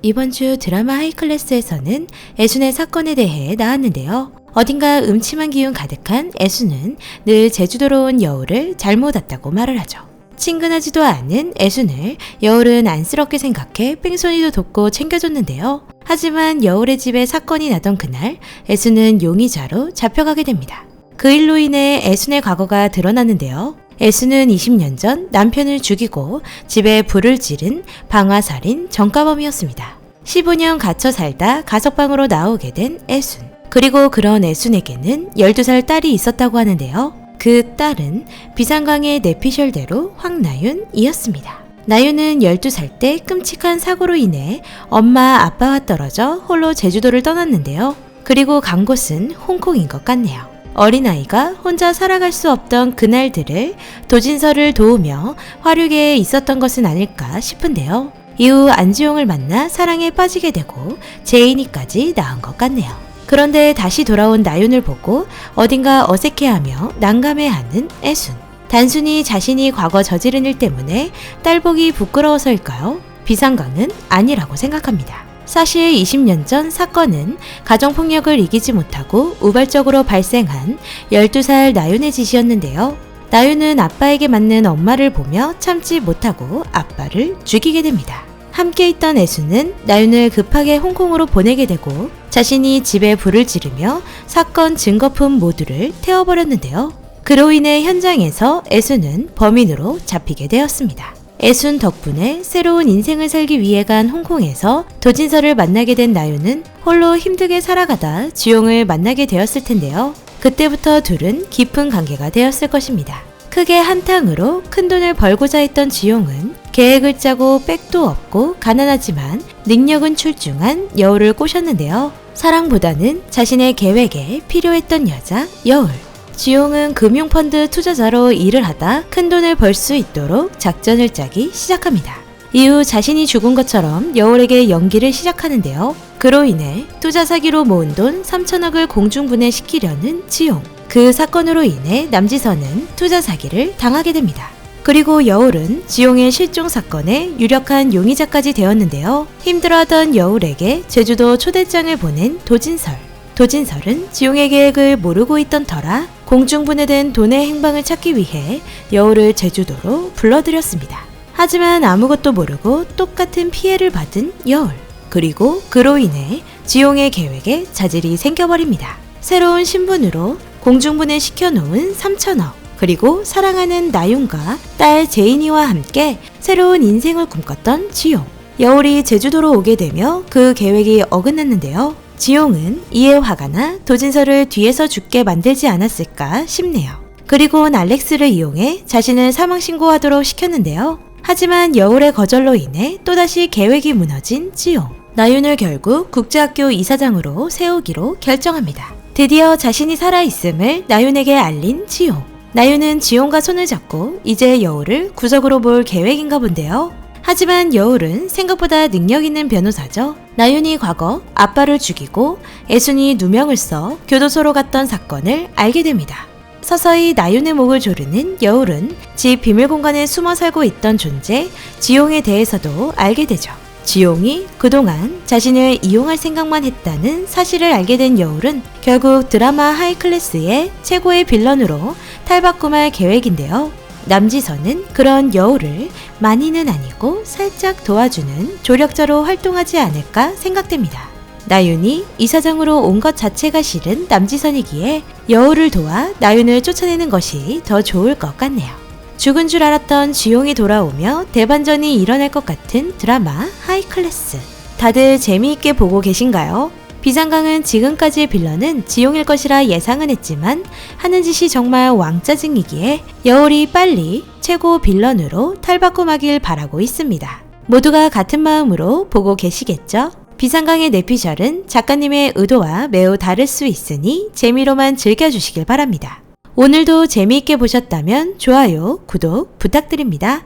이번 주 드라마 하이클래스에서는 애순의 사건에 대해 나왔는데요. 어딘가 음침한 기운 가득한 애순은 늘 제주도로 온 여울을 잘못 왔다고 말을 하죠. 친근하지도 않은 애순을 여울은 안쓰럽게 생각해 뺑소니도 돕고 챙겨줬는데요. 하지만 여울의 집에 사건이 나던 그날 애순은 용의자로 잡혀가게 됩니다. 그 일로 인해 애순의 과거가 드러나는데요. 애순은 20년 전 남편을 죽이고 집에 불을 지른 방화살인 전과범이었습니다. 15년 갇혀 살다 가석방으로 나오게 된 애순. 그리고 그런 애순에게는 12살 딸이 있었다고 하는데요. 그 딸은 비상강의 내피셜대로 황나윤이었습니다. 나윤은 12살 때 끔찍한 사고로 인해 엄마 아빠와 떨어져 홀로 제주도를 떠났는데요. 그리고 간 곳은 홍콩인 것 같네요. 어린아이가 혼자 살아갈 수 없던 그날들을 도진서를 도우며 화류계에 있었던 것은 아닐까 싶은데요. 이후 안지용을 만나 사랑에 빠지게 되고 제인이까지 낳은 것 같네요. 그런데 다시 돌아온 나윤을 보고 어딘가 어색해하며 난감해하는 애순. 단순히 자신이 과거 저지른 일 때문에 딸 보기 부끄러워서일까요? 비상강은 아니라고 생각합니다. 사실 20년 전 사건은 가정폭력을 이기지 못하고 우발적으로 발생한 12살 나윤의 짓이었는데요. 나윤은 아빠에게 맞는 엄마를 보며 참지 못하고 아빠를 죽이게 됩니다. 함께 있던 애순은 나윤을 급하게 홍콩으로 보내게 되고 자신이 집에 불을 지르며 사건 증거품 모두를 태워버렸는데요. 그로 인해 현장에서 애순은 범인으로 잡히게 되었습니다. 애순 덕분에 새로운 인생을 살기 위해 간 홍콩에서 도진서를 만나게 된 나윤은 홀로 힘들게 살아가다 지용을 만나게 되었을 텐데요. 그때부터 둘은 깊은 관계가 되었을 것입니다. 크게 한탕으로 큰돈을 벌고자 했던 지용은 계획을 짜고 백도 없고 가난하지만 능력은 출중한 여울을 꼬셨는데요. 사랑보다는 자신의 계획에 필요했던 여자 여울. 지용은 금융펀드 투자자로 일을 하다 큰돈을 벌 수 있도록 작전을 짜기 시작합니다. 이후 자신이 죽은 것처럼 여울에게 연기를 시작하는데요. 그로 인해 투자 사기로 모은 돈 3천억을 공중분해시키려는 지용. 그 사건으로 인해 남지선은 투자 사기를 당하게 됩니다. 그리고 여울은 지용의 실종 사건에 유력한 용의자까지 되었는데요. 힘들어하던 여울에게 제주도 초대장을 보낸 도진설. 도진설은 지용의 계획을 모르고 있던 터라 공중분해된 돈의 행방을 찾기 위해 여울을 제주도로 불러들였습니다. 하지만 아무것도 모르고 똑같은 피해를 받은 여울. 그리고 그로 인해 지용의 계획에 자질이 생겨버립니다. 새로운 신분으로 공중분해 시켜놓은 3천억. 그리고 사랑하는 나윤과 딸 제인이와 함께 새로운 인생을 꿈꿨던 지용. 여울이 제주도로 오게 되며 그 계획이 어긋났는데요. 지용은 이에 화가 나 도진서를 뒤에서 죽게 만들지 않았을까 싶네요. 그리고 알렉스를 이용해 자신을 사망신고하도록 시켰는데요. 하지만 여울의 거절로 인해 또다시 계획이 무너진 지용. 나윤을 결국 국제학교 이사장으로 세우기로 결정합니다. 드디어 자신이 살아있음을 나윤에게 알린 지용. 나윤은 지용과 손을 잡고 이제 여울을 구석으로 볼 계획인가 본데요. 하지만 여울은 생각보다 능력 있는 변호사죠. 나윤이 과거 아빠를 죽이고 애순이 누명을 써 교도소로 갔던 사건을 알게 됩니다. 서서히 나윤의 목을 조르는 여울은 집 비밀 공간에 숨어 살고 있던 존재 지용에 대해서도 알게 되죠. 지용이 그동안 자신을 이용할 생각만 했다는 사실을 알게 된 여울은 결국 드라마 하이클래스의 최고의 빌런으로 탈바꿈할 계획인데요. 남지선은 그런 여울을 많이는 아니고 살짝 도와주는 조력자로 활동하지 않을까 생각됩니다. 나윤이 이사장으로 온 것 자체가 싫은 남지선이기에 여울을 도와 나윤을 쫓아내는 것이 더 좋을 것 같네요. 죽은 줄 알았던 지용이 돌아오며 대반전이 일어날 것 같은 드라마 하이클래스. 다들 재미있게 보고 계신가요? 비상강은 지금까지의 빌런은 지용일 것이라 예상은 했지만 하는 짓이 정말 왕짜증이기에 여울이 빨리 최고 빌런으로 탈바꿈하길 바라고 있습니다. 모두가 같은 마음으로 보고 계시겠죠? 비상강의 내피셜은 작가님의 의도와 매우 다를 수 있으니 재미로만 즐겨주시길 바랍니다. 오늘도 재미있게 보셨다면 좋아요, 구독 부탁드립니다.